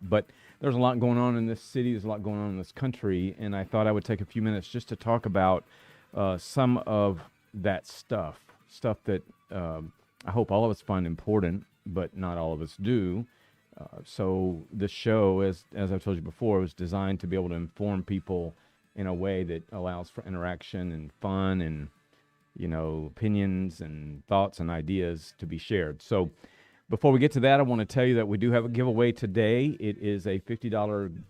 But there's a lot going on in this city. There's a lot going on in this country, and I thought I would take a few minutes just to talk about some of that stuff that I hope all of us find important, but not all of us do. So this show, as I've told you before, was designed to be able to inform people in a way that allows for interaction and fun and opinions and thoughts and ideas to be shared. So before we get to that, I want to tell you that we do have a giveaway today. It is a $50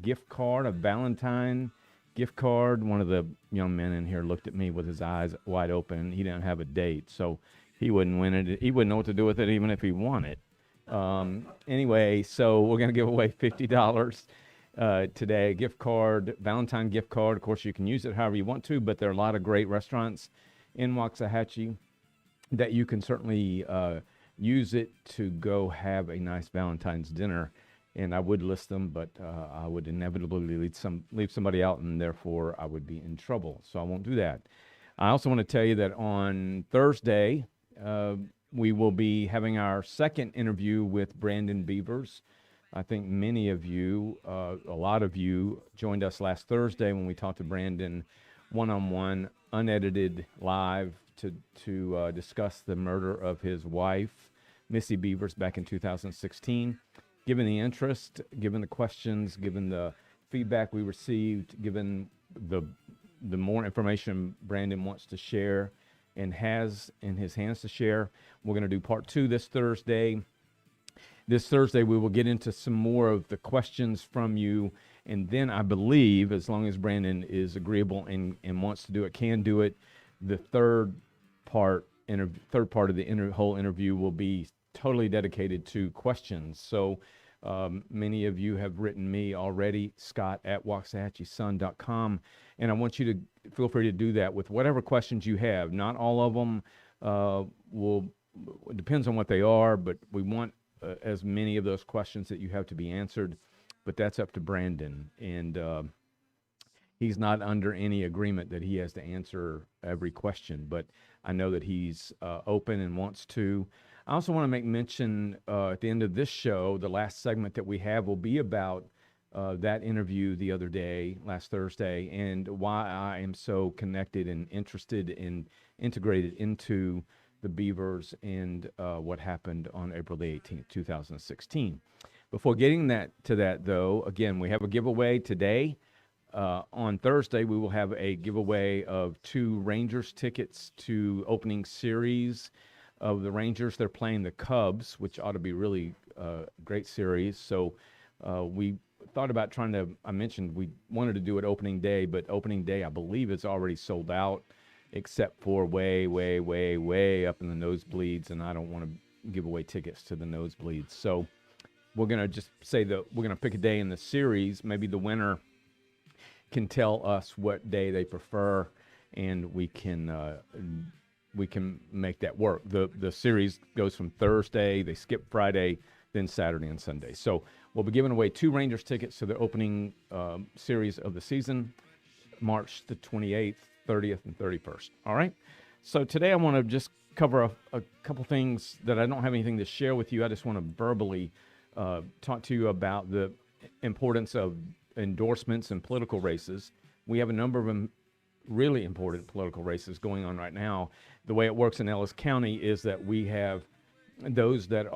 gift card, a Valentine gift card. One of the young men in here looked at me with his eyes wide open. He didn't have a date, so he wouldn't win it. He wouldn't know what to do with it even if he won it. Anyway, so we're going to give away $50 today, a gift card, Valentine gift card. Of course, you can use it however you want to, but there are a lot of great restaurants in Waxahachie that you can certainly use it to go have a nice Valentine's dinner. And I would list them, but I would inevitably leave somebody out, and therefore I would be in trouble. So I won't do that. I also want to tell you that on Thursday, we will be having our second interview with Brandon Beavers. I think many of you, a lot of you, joined us last Thursday when we talked to Brandon one-on-one, unedited, live to discuss the murder of his wife, Missy Beavers, back in 2016. Given the interest, given the questions, given the feedback we received, given the more information Brandon wants to share and has in his hands to share, we're going to do part 2 this Thursday. This Thursday, we will get into some more of the questions from you. And then I believe, as long as Brandon is agreeable and wants to do it, can do it, the third part of the whole interview will be totally dedicated to questions. So many of you have written me already, scott@waxahachiesun.com, and I want you to feel free to do that with whatever questions you have. Not all of them it depends on what they are, but we want as many of those questions that you have to be answered, but that's up to Brandon, and he's not under any agreement that he has to answer every question, but I know that he's open and wants to. I also want to make mention at the end of this show, the last segment that we have will be about that interview the other day, last Thursday, and why I am so connected and interested and integrated into the Beavers and what happened on April the 18th, 2016. Before getting to that, though, again, we have a giveaway today. On Thursday, we will have a giveaway of 2 Rangers tickets to opening series of the Rangers. They're playing the Cubs, which ought to be really great series. So we thought about I mentioned we wanted to do it opening day, but opening day, I believe it's already sold out, except for way, way, way, way up in the nosebleeds, and I don't want to give away tickets to the nosebleeds. So we're going to just say that we're going to pick a day in the series. Maybe the winner can tell us what day they prefer, and we can make that work. The series goes from Thursday, they skip Friday, then Saturday and Sunday. So we'll be giving away 2 Rangers tickets to the opening series of the season, March the 28th, 30th, and 31st. All right? So today I want to just cover a couple things that I don't have anything to share with you. I just want to verbally talk to you about the importance of endorsements in political races. We have a number of really important political races going on right now. The way it works in Ellis County is that we have those that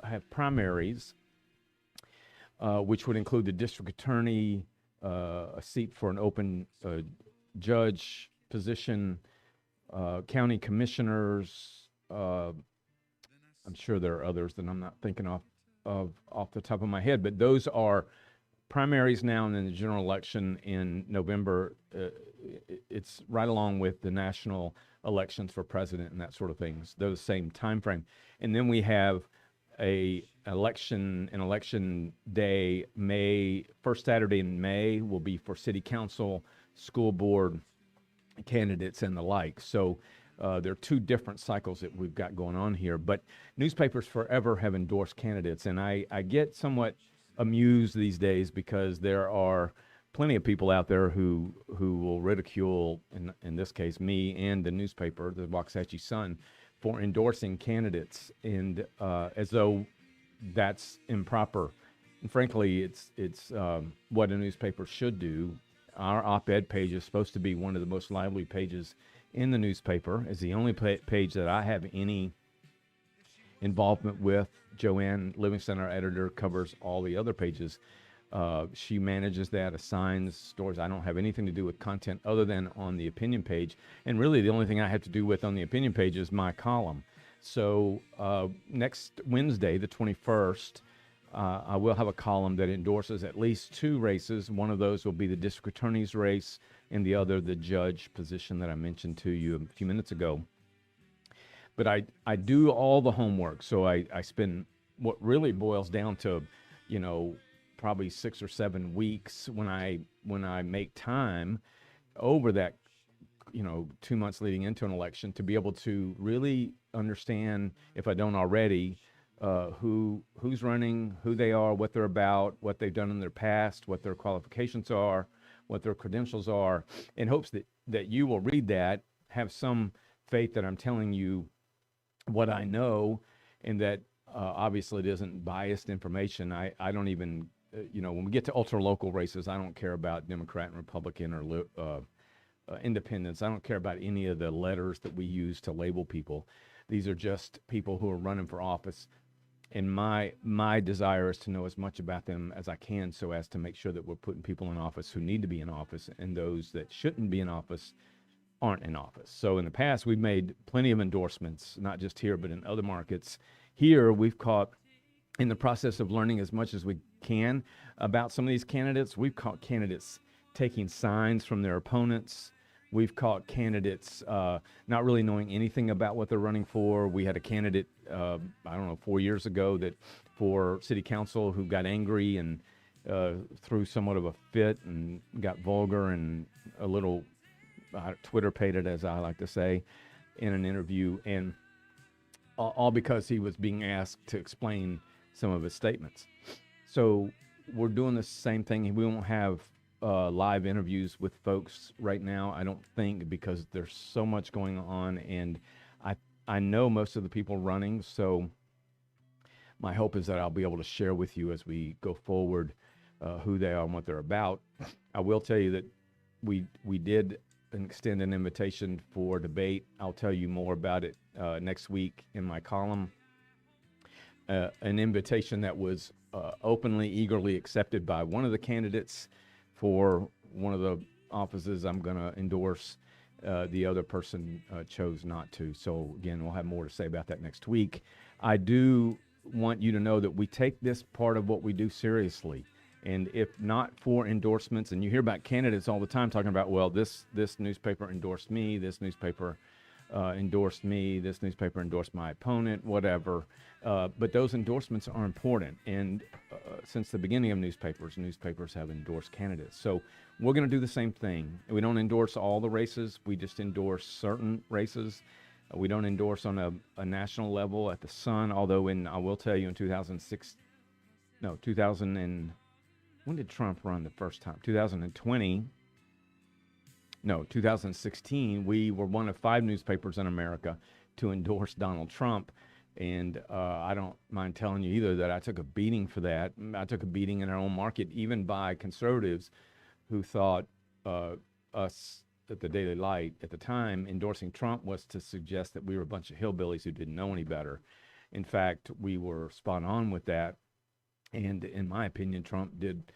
have primaries, which would include the district attorney, a seat for an open judge position, county commissioners. I'm sure there are others that I'm not thinking off the top of my head, but those are primaries now, and then the general election in November. It's right along with the national elections for president and that sort of things. They're the same time frame, and then we have an election day. May first Saturday in May will be for city council, school board candidates, and the like. So there are two different cycles that we've got going on here. But newspapers forever have endorsed candidates, and I get somewhat amused these days because there are plenty of people out there who will ridicule, in this case, me and the newspaper, the Waxahachie Sun, for endorsing candidates, and as though that's improper. And frankly, it's what a newspaper should do. Our op-ed page is supposed to be one of the most lively pages in the newspaper. It's the only page that I have any involvement with. Joanne Livingston, our editor, covers all the other pages. She manages that, assigns stories. I don't have anything to do with content other than on the opinion page. And really, the only thing I have to do with on the opinion page is my column. So next Wednesday, the 21st, I will have a column that endorses at least two races. One of those will be the district attorney's race, and the other, the judge position that I mentioned to you a few minutes ago. But I do all the homework. So I spend what really boils down to, probably 6 or 7 weeks when I make time over that, 2 months leading into an election, to be able to really understand, if I don't already, who's running, who they are, what they're about, what they've done in their past, what their qualifications are, what their credentials are, in hopes that you will read that, have some faith that I'm telling you what I know, and that obviously it isn't biased information. I don't even, when we get to ultra local races, I don't care about Democrat and Republican or independents. I don't care about any of the letters that we use to label people. These are just people who are running for office. And my desire is to know as much about them as I can, so as to make sure that we're putting people in office who need to be in office, and those that shouldn't be in office aren't in office. So in the past, we've made plenty of endorsements, not just here, but in other markets. Here, we've caught, in the process of learning as much as we can about some of these candidates, we've caught candidates taking signs from their opponents. We've caught candidates not really knowing anything about what they're running for. We had a candidate, 4 years ago, that for city council, who got angry and threw somewhat of a fit and got vulgar and a little Twitter-pated, as I like to say, in an interview, and all because he was being asked to explain some of his statements. So we're doing the same thing. We won't have live interviews with folks right now, I don't think, because there's so much going on, and I know most of the people running, so my hope is that I'll be able to share with you as we go forward who they are and what they're about. I will tell you that we did extend an invitation for debate. I'll tell you more about it next week in my column. An invitation that was openly, eagerly accepted by one of the candidates for one of the offices I'm going to endorse. The other person chose not to. So again, we'll have more to say about that next week. I do want you to know that we take this part of what we do seriously. And if not for endorsements, and you hear about candidates all the time talking about, well, this newspaper endorsed me, this newspaper endorsed me, this newspaper endorsed my opponent, whatever. But those endorsements are important. And since the beginning of newspapers have endorsed candidates. So we're going to do the same thing. We don't endorse all the races. We just endorse certain races. We don't endorse on a national level at the Sun, although I will tell you in when did Trump run the first time? 2016, we were one of 5 newspapers in America to endorse Donald Trump. And I don't mind telling you either that I took a beating for that. I took a beating in our own market, even by conservatives who thought us at the Daily Light at the time endorsing Trump was to suggest that we were a bunch of hillbillies who didn't know any better. In fact, we were spot on with that. And in my opinion, Trump did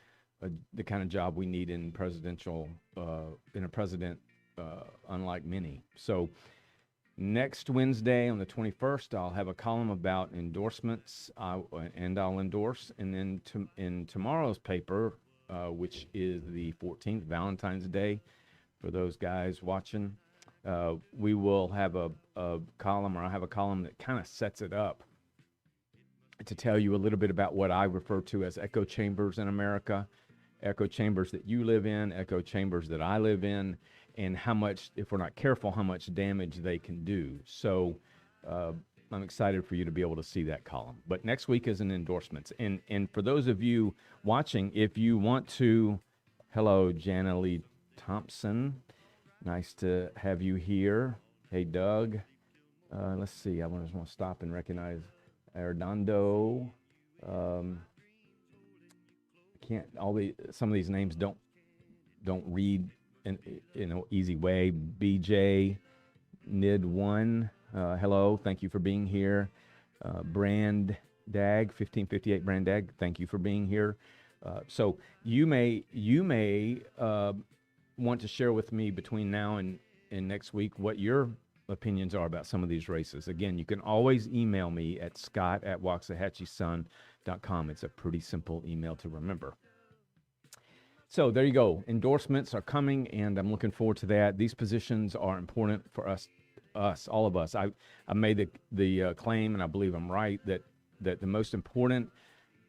the kind of job we need in a president unlike many. So next Wednesday on the 21st, I'll have a column about endorsements, and I'll endorse. And then in tomorrow's paper, which is the 14th, Valentine's Day, for those guys watching, we will have a column, or I'll have a column that kind of sets it up to tell you a little bit about what I refer to as echo chambers in America, echo chambers that you live in, echo chambers that I live in, and how much, if we're not careful, how much damage they can do. So I'm excited for you to be able to see that column. But next week is an endorsements. And for those of you watching, if you want to, hello, Jana Lee Thompson. Nice to have you here. Hey, Doug. Let's see. I just want to stop and recognize Arredondo. Can't some of these names don't read in easy way. BJ Nid1, hello, thank you for being here. Brand Dag 1558, Brand Dag, thank you for being here. So you may want to share with me between now and next week what your opinions are about some of these races. Again, you can always email me at scott@waxahachiesun.com. It's a pretty simple email to remember. So there you go. Endorsements are coming, and I'm looking forward to that. These positions are important for us, all of us. I made the claim, and I believe I'm right, that the most important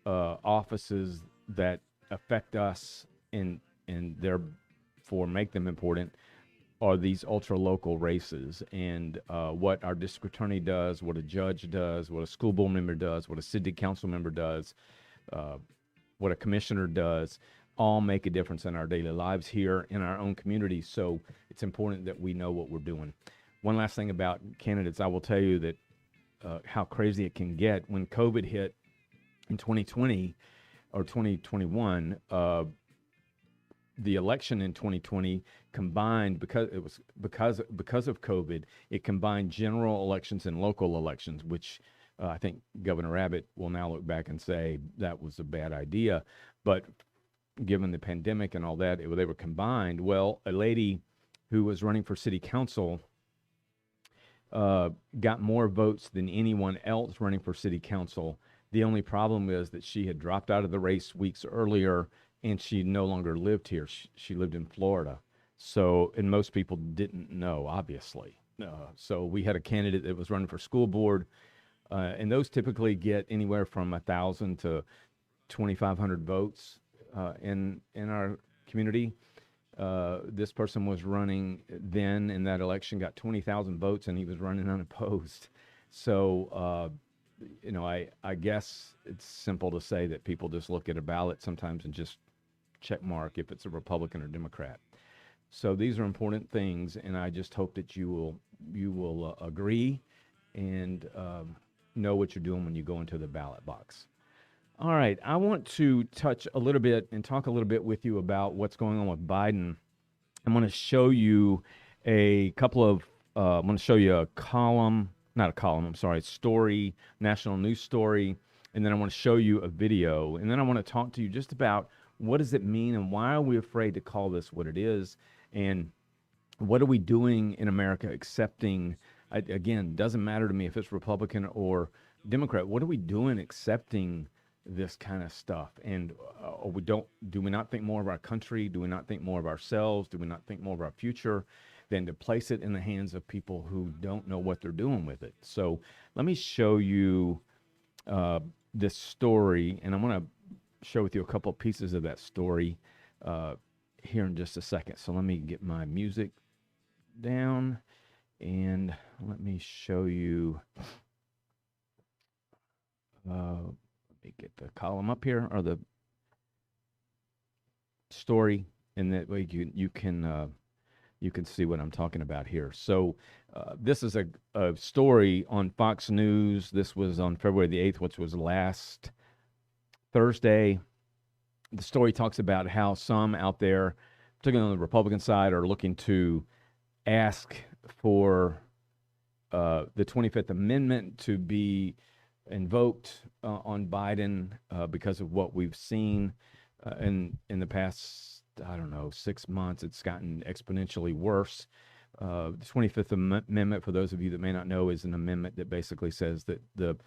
offices that affect us and therefore make them important are these ultra-local races, and what our district attorney does, what a judge does, what a school board member does, what a city council member does, what a commissioner does, all make a difference in our daily lives here in our own community. So it's important that we know what we're doing. One last thing about candidates, I will tell you that how crazy it can get. When COVID hit in 2020 or 2021, the election in 2020 combined, because of COVID, it combined general elections and local elections, which I think Governor Abbott will now look back and say that was a bad idea. But given the pandemic and all that, they were combined. Well, a lady who was running for city council got more votes than anyone else running for city council. The only problem is that she had dropped out of the race weeks earlier, and she no longer lived here. She lived in Florida. So, and most people didn't know, obviously. So we had a candidate that was running for school board, and those typically get anywhere from 1,000 to 2,500 votes in our community. This person was running then in that election, got 20,000 votes, and he was running unopposed. So, I guess it's simple to say that people just look at a ballot sometimes and just check mark if it's a Republican or Democrat. So these are important things, and I just hope that you will agree and know what you're doing when you go into the ballot box. All right, I want to touch a little bit and talk a little bit with you about what's going on with Biden. I'm going to show you a story, national news story, and then I want to show you a video, and then I want to talk to you just about what does it mean and why are we afraid to call this what it is, and what are we doing in America accepting, again, doesn't matter to me if it's Republican or Democrat, what are we doing accepting this kind of stuff? And do we not think more of our country? Do we not think more of ourselves? Do we not think more of our future than to place it in the hands of people who don't know what they're doing with it? So let me show you this story, and I'm going to share with you a couple of pieces of that story here in just a second. So let me get my music down, and let me show you. Let me get the column up here, or the story, and that way you can see what I'm talking about here. So this is a story on Fox News. This was on February the 8th, which was last Thursday. The story talks about how some out there, particularly on the Republican side, are looking to ask for the 25th Amendment to be invoked on Biden because of what we've seen in the past I don't know, 6 months, it's gotten exponentially worse. The 25th Amendment, for those of you that may not know, is an amendment that basically says that the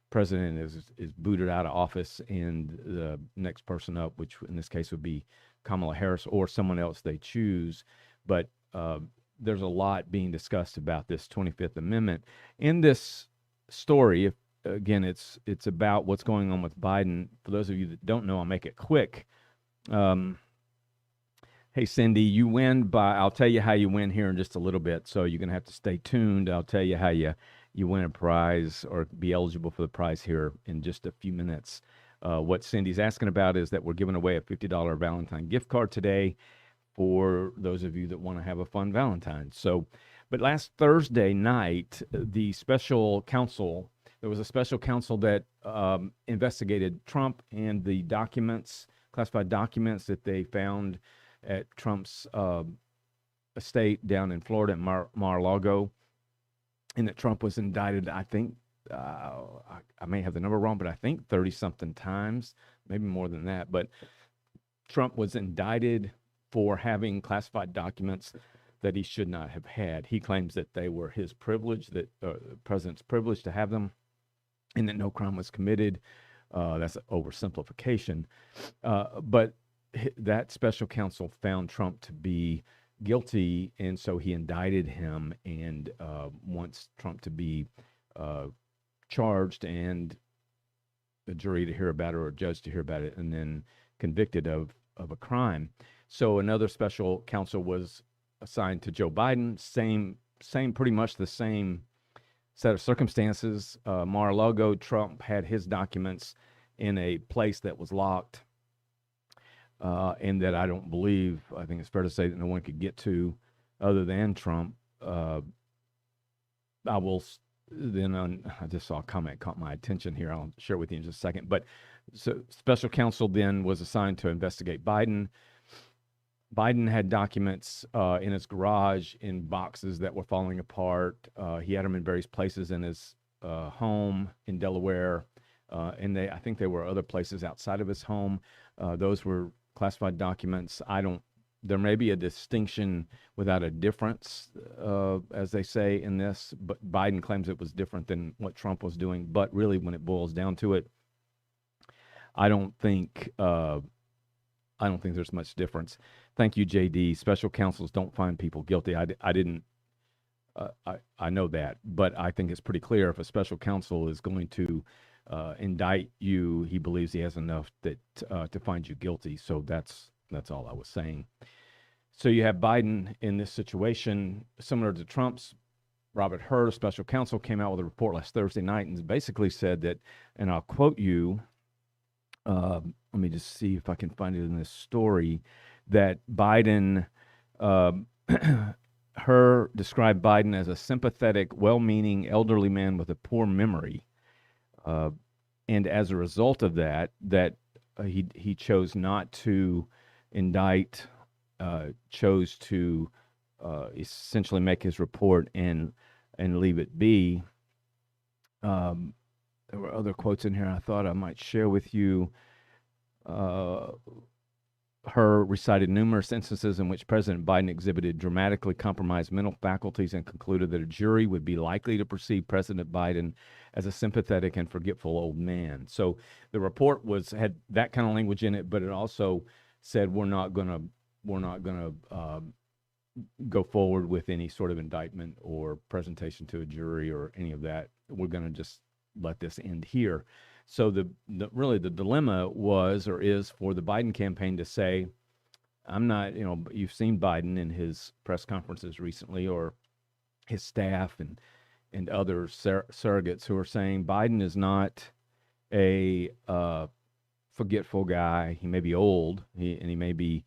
president is booted out of office, and the next person up, which in this case would be Kamala Harris or someone else they choose. But there's a lot being discussed about this 25th Amendment in this story. If again, it's about what's going on with Biden. For those of you that don't know, I'll make it quick. Hey, Cindy, you win by, I'll tell you how you win here in just a little bit. So you're going to have to stay tuned. I'll tell you how you win a prize or be eligible for the prize here in just a few minutes. What Cindy's asking about is that we're giving away a $50 Valentine gift card today for those of you that want to have a fun Valentine. So, but last Thursday night, the special counsel, there was a special counsel that investigated Trump and the documents, classified documents that they found at Trump's estate down in Florida at Mar-a-Lago, and that Trump was indicted, I think, I may have the number wrong, but I think 30-something times, maybe more than that. But Trump was indicted for having classified documents that he should not have had. He claims that they were his privilege, that the president's privilege to have them, and that no crime was committed. That's an oversimplification. But that special counsel found Trump to be guilty, and so he indicted him and wants Trump to be charged and a jury to hear about it or a judge to hear about it and then convicted of a crime. So another special counsel was assigned to Joe Biden, same pretty much the same set of circumstances. Mar-a-Lago, Trump had his documents in a place that was locked, and that I think it's fair to say that no one could get to other than Trump. I just saw a comment caught my attention here. I'll share it with you in just a second. But so special counsel then was assigned to investigate Biden. Biden had documents in his garage in boxes that were falling apart. He had them in various places in his home in Delaware, and I think there were other places outside of his home. Those were classified documents. There may be a distinction without a difference, as they say in this, but Biden claims it was different than what Trump was doing. But really, when it boils down to it, I don't think there's much difference. Thank you, JD. Special counsels don't find people guilty. I know that, but I think it's pretty clear if a special counsel is going to indict you, he believes he has enough to find you guilty. So that's all I was saying. So you have Biden in this situation similar to Trump's. Robert Hur, a special counsel, came out with a report last Thursday night and basically said that, and I'll quote you, let me just see if I can find it in this story, that Biden, Hur described Biden as a sympathetic, well-meaning elderly man with a poor memory. And as a result of that, he chose not to indict, chose to essentially make his report and leave it be. There were other quotes in here I thought I might share with you. Her recited numerous instances in which President Biden exhibited dramatically compromised mental faculties and concluded that a jury would be likely to perceive President Biden as a sympathetic and forgetful old man. So the report had that kind of language in it, but it also said we're not gonna go forward with any sort of indictment or presentation to a jury or any of that. We're gonna just let this end here. So really the dilemma was or is for the Biden campaign to say, I'm not, you've seen Biden in his press conferences recently, or his staff and other surrogates who are saying Biden is not a forgetful guy. He may be old, and he may be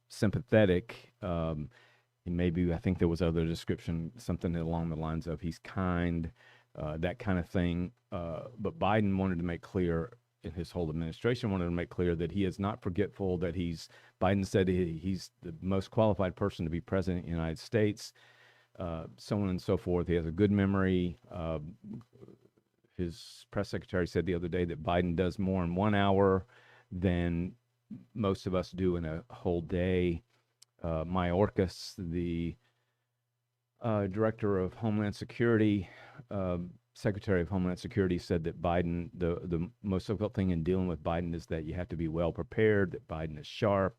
sympathetic. He may be, I think there was other description, something along the lines of he's kind, that kind of thing. But Biden wanted to make clear, in his whole administration wanted to make clear that he is not forgetful, that Biden said he's the most qualified person to be president of the United States, so on and so forth. He has a good memory. His press secretary said the other day that Biden does more in 1 hour than most of us do in a whole day. Mayorkas, the director of Homeland Security, uh, Secretary of Homeland Security, said that Biden, the most difficult thing in dealing with Biden is that you have to be well prepared, that Biden is sharp,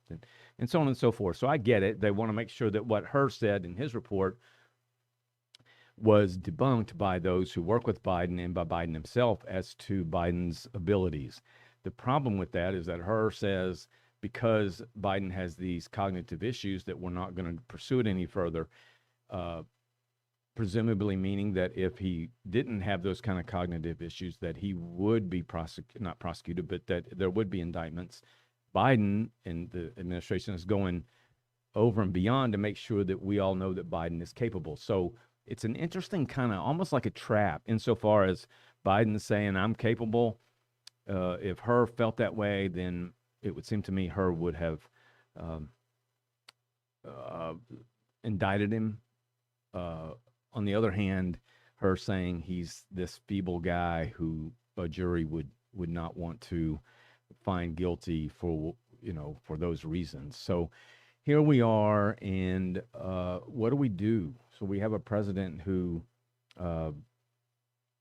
and so on and so forth. So I get it. They want to make sure that what Hur said in his report was debunked by those who work with Biden and by Biden himself as to Biden's abilities. The problem with that is that Hur says because Biden has these cognitive issues that we're not going to pursue it any further, uh, presumably meaning that if he didn't have those kind of cognitive issues, that he would be not prosecuted, but that there would be indictments. Biden and the administration is going over and beyond to make sure that we all know that Biden is capable. So it's an interesting kind of almost like a trap insofar as Biden saying, I'm capable. If Hur felt that way, then it would seem to me Hur would have um, uh, indicted him. On the other hand, Hur saying he's this feeble guy who a jury would not want to find guilty for for those reasons. So here we are, and what do we do? So we have a president uh,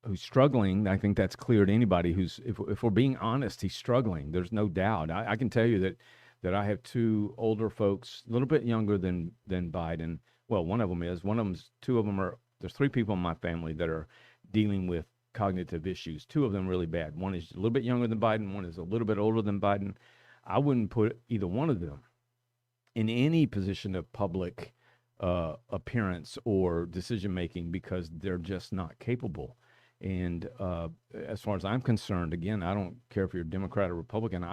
who's struggling. I think that's clear to anybody who's, if we're being honest, he's struggling. There's no doubt. I can tell you that I have two older folks, a little bit younger than Biden. Well, one of them is. One of them's. Two of them are. There's three people in my family that are dealing with cognitive issues. Two of them really bad. One is a little bit younger than Biden. One is a little bit older than Biden. I wouldn't put either one of them in any position of public appearance or decision making because they're just not capable. And as far as I'm concerned, again, I don't care if you're Democrat or Republican.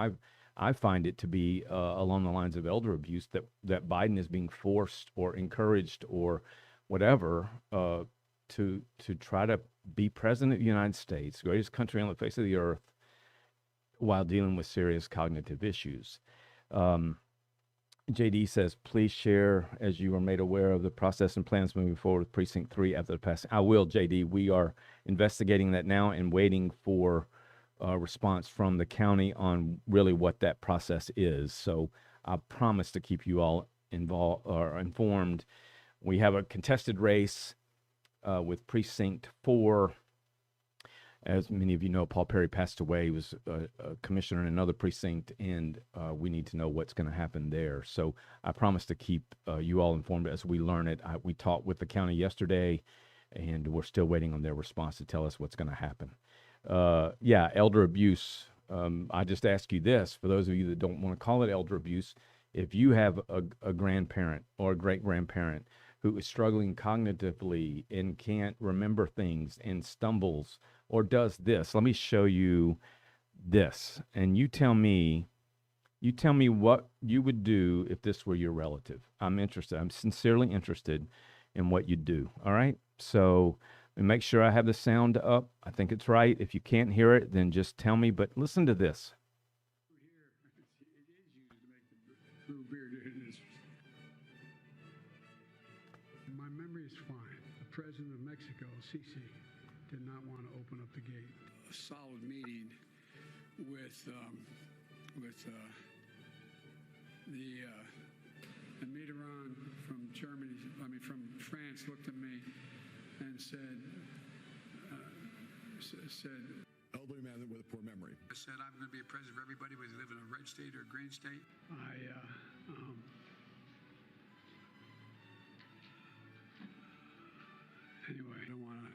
I find it to be along the lines of elder abuse that Biden is being forced or encouraged or whatever to try to be president of the United States, greatest country on the face of the earth, while dealing with serious cognitive issues. JD says, please share as you are made aware of the process and plans moving forward with Precinct 3 after the passing. I will, JD. We are investigating that now and waiting for a response from the county on really what that process is. So I promise to keep you all involved or informed. We have a contested race with Precinct 4. As many of you know, Paul Perry passed away. He was a commissioner in another precinct, and we need to know what's going to happen there. So I promise to keep you all informed as we learn it. We talked with the county yesterday, and we're still waiting on their response to tell us what's going to happen. Yeah, elder abuse. I just ask you this, for those of you that don't want to call it elder abuse, if you have a grandparent or a great-grandparent who is struggling cognitively and can't remember things and stumbles or does this, let me show you this, and you tell me what you would do if this were your relative. I'm interested. I'm sincerely interested in what you'd do. All right. So make sure I have the sound up. I think it's right. If you can't hear it, then just tell me. But listen to this. My memory is fine. The president of Mexico, Sisi, did not want to open up the gate. A solid meeting with and Mitterrand from Germany, from France, looked at me and said, elderly man with a poor memory. I said, I'm going to be a president for everybody, whether they live in a red state or a green state. Anyway, I don't want to.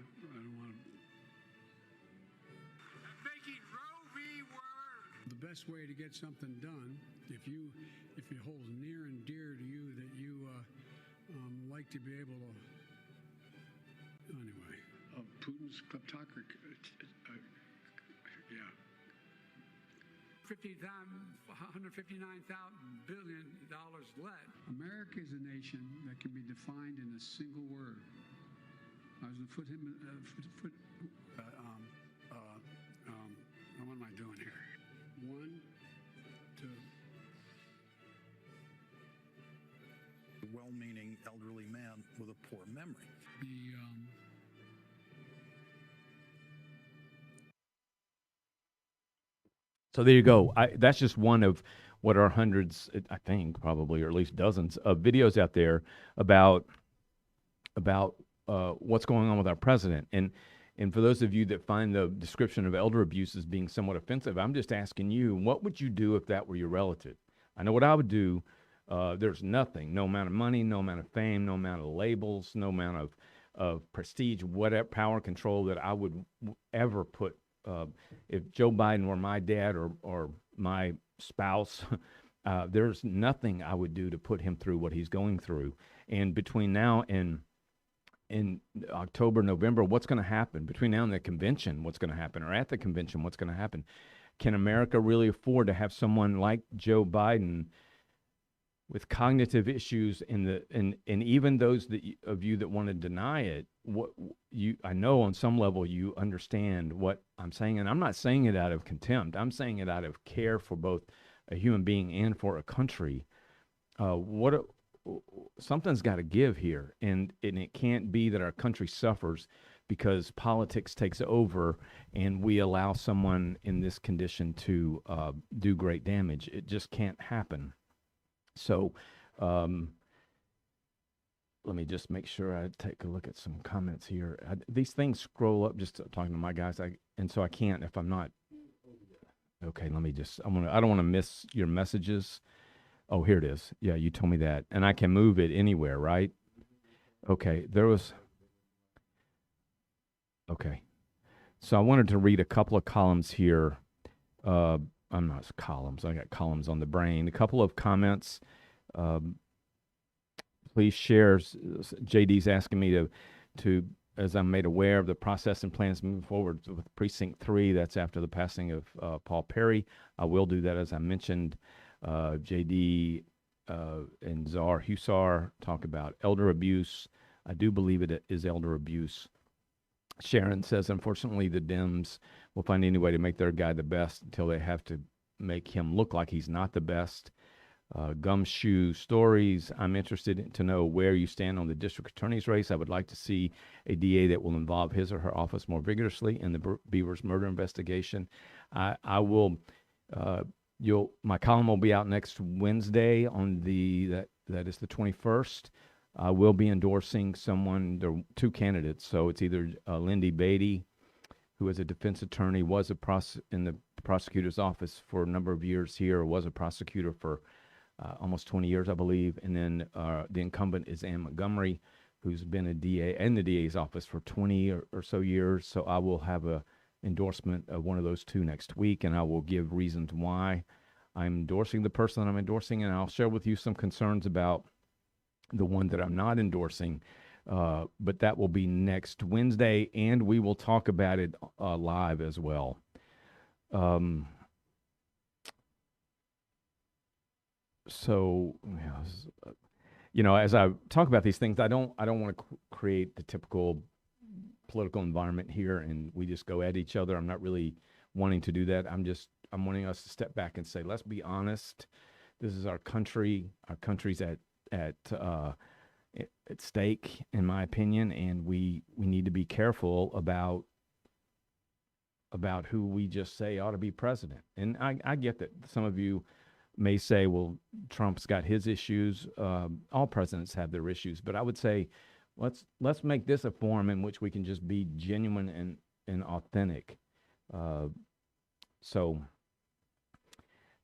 Making Roe v. Word. The best way to get something done, if it holds near and dear to you that you like to be able to. Anyway, Putin's kleptocracy. Yeah. $159,000 billion left. America is a nation that can be defined in a single word. I was going to put him. What am I doing here? 1, 2. A well-meaning elderly man with a poor memory. So there you go. That's just one of what are hundreds, I think probably, or at least dozens of videos out there about what's going on with our president. And for those of you that find the description of elder abuse as being somewhat offensive, I'm just asking you, what would you do if that were your relative? I know what I would do. There's nothing, no amount of money, no amount of fame, no amount of labels, no amount of prestige, whatever power control that I would ever put. If Joe Biden were my dad or my spouse, there's nothing I would do to put him through what he's going through. And between now and in October, November, what's going to happen? Between now and the convention, what's going to happen? Or at the convention, what's going to happen? Can America really afford to have someone like Joe Biden with cognitive issues and even those of you that want to deny it? I know on some level you understand what I'm saying, and I'm not saying it out of contempt. I'm saying it out of care for both a human being and for a country. Something's got to give here, and it can't be that our country suffers because politics takes over and we allow someone in this condition to do great damage. It just can't happen. So let me just make sure I take a look at some comments here. These things scroll up just talking to my guys, and so I can't if I'm not. Okay, let me just, I don't want to miss your messages. Oh, here it is. Yeah, you told me that. And I can move it anywhere, right? Okay, okay. So I wanted to read a couple of columns here. I'm not columns. I got columns on the brain. A couple of comments. Please share. JD's asking me to, as I'm made aware of the process and plans moving forward with Precinct 3. That's after the passing of Paul Perry. I will do that, as I mentioned. JD and Czar Husar talk about elder abuse. I do believe it is elder abuse. Sharon says, unfortunately, the Dems will find any way to make their guy the best until they have to make him look like he's not the best. Gumshoe Stories, I'm interested to know where you stand on the district attorney's race. I would like to see a DA that will involve his or her office more vigorously in the Beavers murder investigation. I will... my column will be out next Wednesday on that is the 21st. I will be endorsing someone. There are two candidates, so it's either Lindy Beatty, who is a defense attorney, was in the prosecutor's office for a number of years here, was a prosecutor for almost 20 years, I believe, and then the incumbent is Ann Montgomery, who's been a DA in the DA's office for 20 or so years. So I will have a endorsement of one of those two next week, and I will give reasons why I'm endorsing the person that I'm endorsing, and I'll share with you some concerns about the one that I'm not endorsing. But that will be next Wednesday, and we will talk about it live as well. So, as I talk about these things, I don't want to create the typical political environment here and we just go at each other. I'm not really wanting to do that. I'm wanting us to step back and say, let's be honest. This is our country. Our country's at stake, in my opinion, and we need to be careful about who we just say ought to be president. And I get that some of you may say, well, Trump's got his issues. All presidents have their issues, but I would say let's make this a forum in which we can just be genuine and authentic. So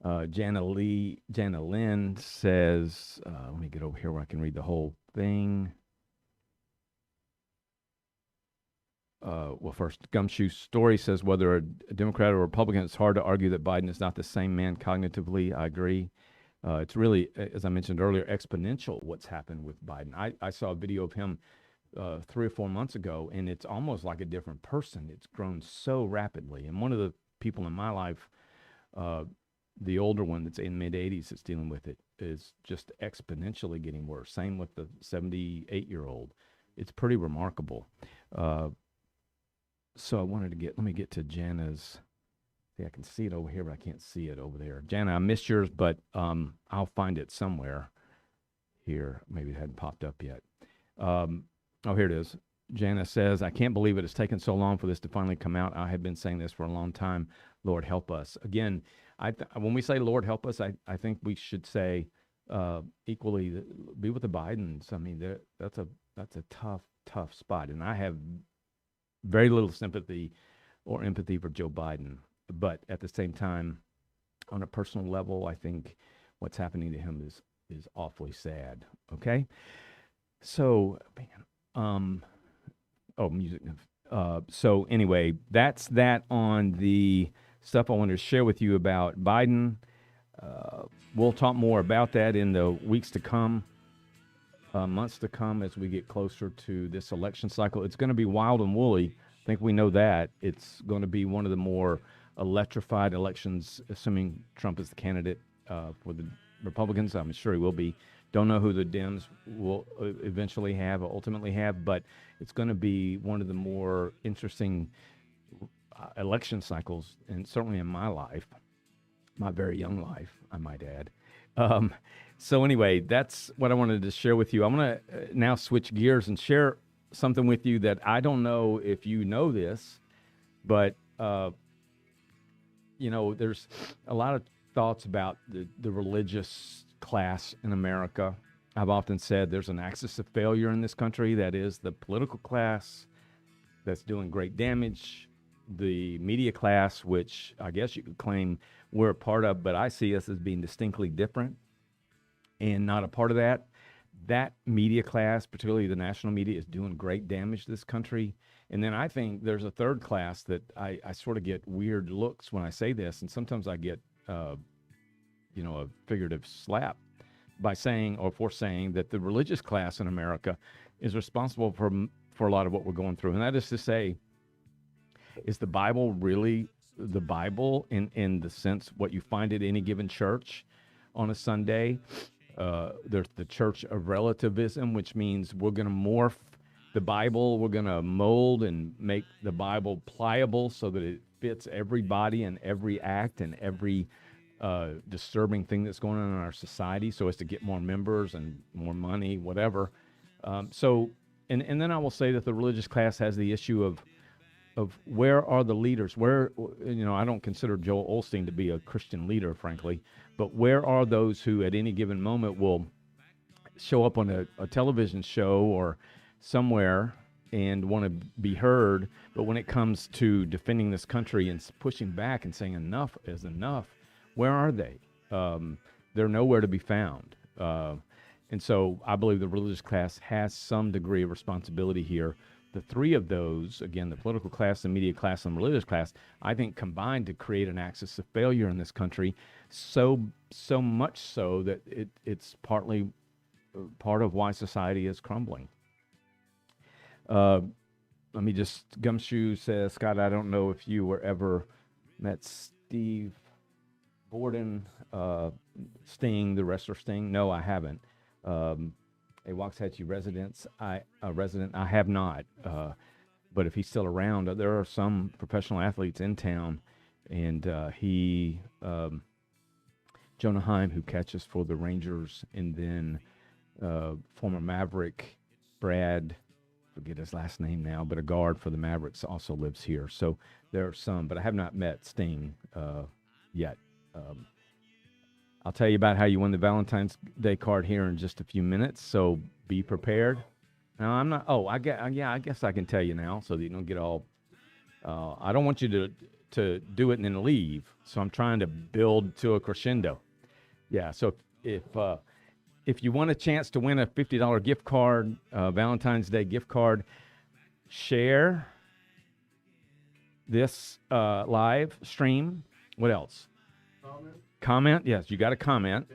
Jana Lynn says, let me get over here where I can read the whole thing. Well, first, Gumshoe Story says, whether a Democrat or Republican, it's hard to argue that Biden is not the same man cognitively. I agree. It's really, as I mentioned earlier, exponential what's happened with Biden. I saw a video of him 3 or 4 months ago, and it's almost like a different person. It's grown so rapidly. And one of the people in my life, the older one that's in mid-80s that's dealing with it, is just exponentially getting worse. Same with the 78-year-old. It's pretty remarkable. So I wanted to let me get to Jana's. See, I can see it over here, but I can't see it over there. Jana, I missed yours, but I'll find it somewhere here. Maybe it hadn't popped up yet. Here it is. Jana says, I can't believe it has taken so long for this to finally come out. I have been saying this for a long time. Lord, help us. Again, when we say Lord help us, I think we should say equally be with the Bidens. I mean, that's a tough spot, and I have very little sympathy or empathy for Joe Biden. But at the same time, on a personal level, I think what's happening to him is awfully sad. Okay, so man, oh, music. So anyway, that's that on the stuff I wanted to share with you about Biden. We'll talk more about that in the weeks to come, months to come, as we get closer to this election cycle. It's going to be wild and woolly. I think we know that. It's going to be one of the more electrified elections, assuming Trump is the candidate for the Republicans. I'm sure he will be. Don't know who the Dems will eventually have or ultimately have, but it's going to be one of the more interesting election cycles, and certainly in my life, my very young life, I might add. So anyway, that's what I wanted to share with you. I'm going to now switch gears and share something with you that I don't know if you know this, but there's a lot of thoughts about the religious class in America. I've often said there's an axis of failure in this country. That is the political class that's doing great damage, the media class, which I guess you could claim we're a part of, but I see us as being distinctly different and not a part of that. That media class, particularly the national media, is doing great damage to this country. And then I think there's a third class that I sort of get weird looks when I say this, and sometimes I get a figurative slap by saying that the religious class in America is responsible for a lot of what we're going through. And that is to say, is the Bible really the Bible in the sense what you find at any given church on a Sunday? There's the church of relativism, which means we're going to morph the Bible. We're going to mold and make the Bible pliable so that it fits everybody and every act and every disturbing thing that's going on in our society, so as to get more members and more money, whatever. And then I will say that the religious class has the issue of where are the leaders? Where, I don't consider Joel Osteen to be a Christian leader, frankly, but where are those who at any given moment will show up on a television show or somewhere and want to be heard, but when it comes to defending this country and pushing back and saying enough is enough, where are they? They're nowhere to be found. And so I believe the religious class has some degree of responsibility here. The three of those, again, the political class, the media class, and the religious class, I think combined to create an axis of failure in this country, so much so that it's partly part of why society is crumbling. Let me just, Gumshoe says, Scott, I don't know if you were ever met Steve Borden, Sting, the wrestler Sting. No, I haven't. A Waxahachie resident, I have not. But if he's still around, there are some professional athletes in town, and Jonah Heim, who catches for the Rangers, and then former Maverick Brad, forget his last name now, but a guard for the Mavericks also lives here. So there are some, but I have not met Sting yet. I'll tell you about how you win the Valentine's Day card here in just a few minutes, so be prepared. No, I'm not. Oh, I guess I can tell you now, so that you don't get all. I don't want you to do it and then leave. So I'm trying to build to a crescendo. Yeah. So if you want a chance to win a $50 gift card, Valentine's Day gift card, share this live stream. What else? Comment. Yes, you got to comment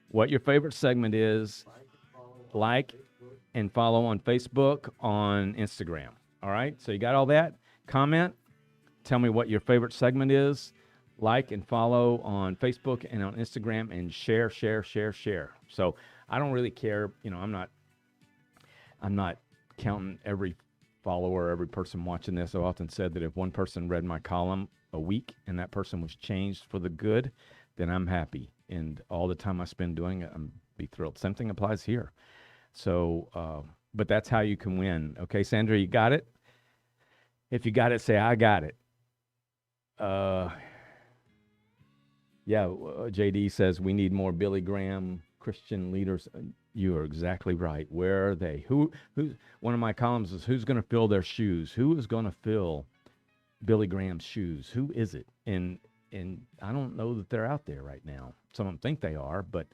what your favorite segment is. Like and follow on Facebook, on Instagram. All right? So you got all that? Comment. Tell me what your favorite segment is. Like and follow on Facebook and on Instagram, and share. So I don't really care. I'm not counting every follower, every person watching this. I've often said that if one person read my column a week and that person was changed for the good, then I'm happy. And all the time I spend doing it, I'm be thrilled. Same thing applies here. So, but that's how you can win. Okay, Sandra, you got it? If you got it, say, I got it. Yeah, JD says we need more Billy Graham Christian leaders. You are exactly right. Where are they? Who? One of my columns is who's going to fill their shoes? Who is going to fill Billy Graham's shoes? Who is it? And I don't know that they're out there right now. Some of them think they are, but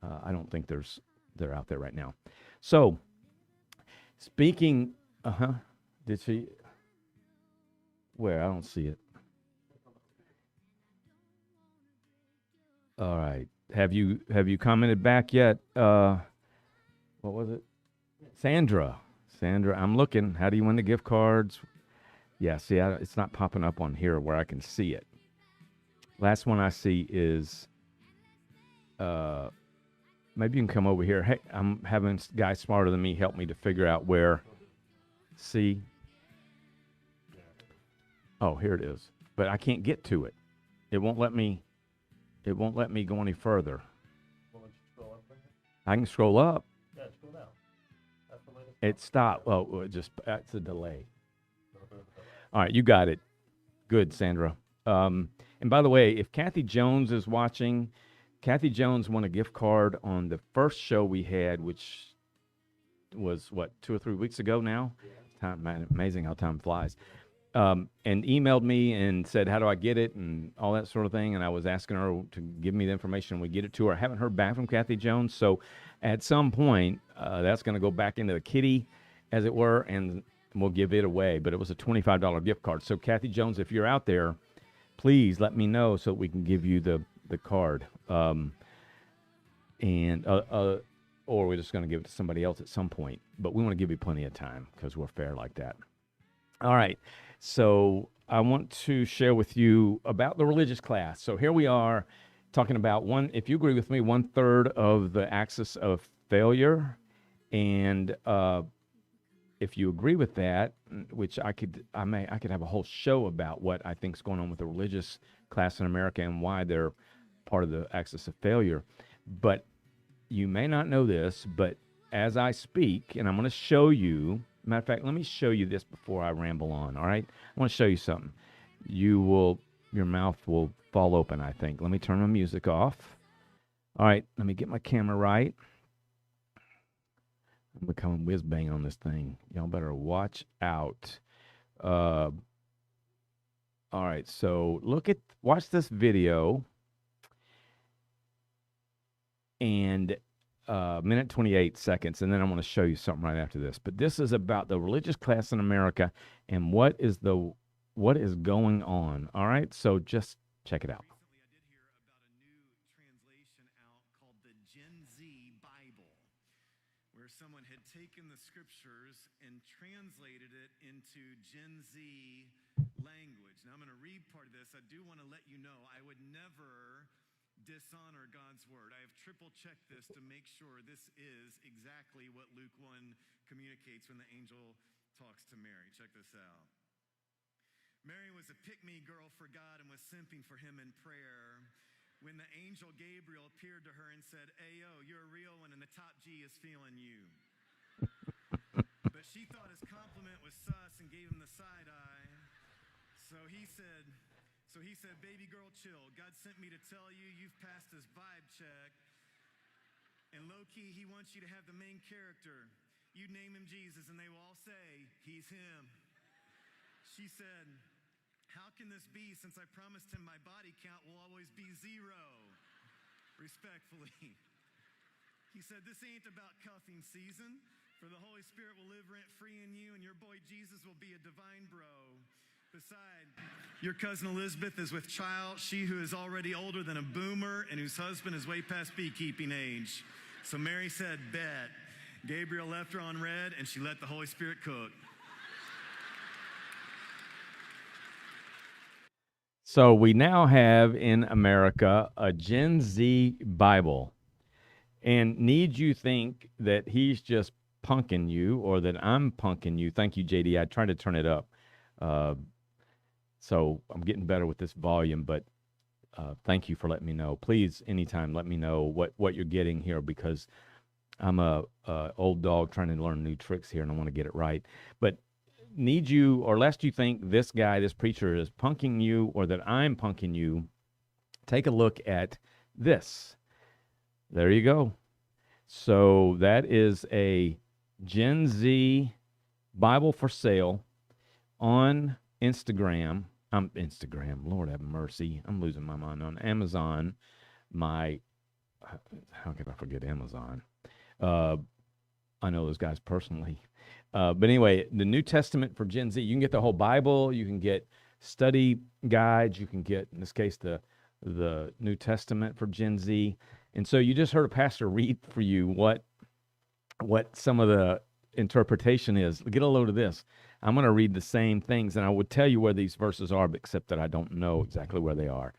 I don't think they're out there right now. So speaking, did she? Where? I don't see it. All right. Have you commented back yet? What was it? Sandra. Sandra, I'm looking. How do you win the gift cards? Yeah, see, it's not popping up on here where I can see it. Last one I see is, maybe you can come over here. Hey, I'm having guys smarter than me help me to figure out where. See? Oh, here it is. But I can't get to it. It won't let me. It won't let me go any further. I can scroll up. It stopped. Oh, that's a delay. All right, you got it. Good, Sandra. And by the way, if Kathy Jones is watching, Kathy Jones won a gift card on the first show we had, which was, what, 2 or 3 weeks ago now? Time, man, amazing how time flies. And emailed me and said, how do I get it, and all that sort of thing. And I was asking her to give me the information. We get it to her. I haven't heard back from Kathy Jones. So at some point, that's going to go back into the kitty, as it were, and we'll give it away. But it was a $25 gift card. So Kathy Jones, if you're out there, please let me know so we can give you the card. Or we're just going to give it to somebody else at some point. But we want to give you plenty of time because we're fair like that. All right. So I want to share with you about the religious class. So here we are talking about if you agree with me, 1/3 of the axis of failure. And if you agree with that, which I could have a whole show about what I think is going on with the religious class in America and why they're part of the axis of failure. But you may not know this, but as I speak, and I'm going to show you. Matter of fact, let me show you this before I ramble on, all right? I want to show you something. Your mouth will fall open, I think. Let me turn my music off. All right, let me get my camera right. I'm becoming whiz-bang on this thing. Y'all better watch out. All right, so watch this video. And minute 28 seconds, and then I want to show you something right after this. But this is about the religious class in America and what is going on. All right, so just check it out. Recently, I did hear about a new translation out called the Gen Z Bible, where someone had taken the scriptures and translated it into Gen Z language. Now, I'm going to read part of this. I do want to let you know I would never dishonor God's word. I have triple checked this to make sure this is exactly what Luke 1 communicates when the angel talks to Mary. Check this out. Mary was a pick-me girl for God and was simping for him in prayer when the angel Gabriel appeared to her and said, "Ayo, you're a real one and the top G is feeling you." But she thought his compliment was sus and gave him the side eye. So he said, "Baby girl, chill. God sent me to tell you you've passed his vibe check. And low-key, he wants you to have the main character. You name him Jesus, and they will all say, he's him." She said, "How can this be since I promised him my body count will always be 0? Respectfully." He said, "This ain't about cuffing season, for the Holy Spirit will live rent-free in you, and your boy Jesus will be a divine bro. Besides, your cousin Elizabeth is with child, she who is already older than a boomer and whose husband is way past beekeeping age." So Mary said, "Bet." Gabriel left her on red, and she let the Holy Spirit cook. So we now have in America a Gen Z Bible. And need you think that he's just punking you or that I'm punking you. Thank you, JD. I tried to turn it up. So I'm getting better with this volume, but thank you for letting me know. Please, anytime, let me know what you're getting here, because I'm a old dog trying to learn new tricks here, and I want to get it right. But need you, or lest you think this guy, this preacher, is punking you or that I'm punking you, take a look at this. There you go. So that is a Gen Z Bible for sale on Instagram. Instagram. Lord have mercy. I'm losing my mind. On Amazon. How could I forget Amazon? I know those guys personally. But anyway, the New Testament for Gen Z. You can get the whole Bible. You can get study guides. You can get, in this case, the New Testament for Gen Z. And so you just heard a pastor read for you what some of the interpretation is. Get a load of this. I'm going to read the same things, and I would tell you where these verses are, except that I don't know exactly where they are.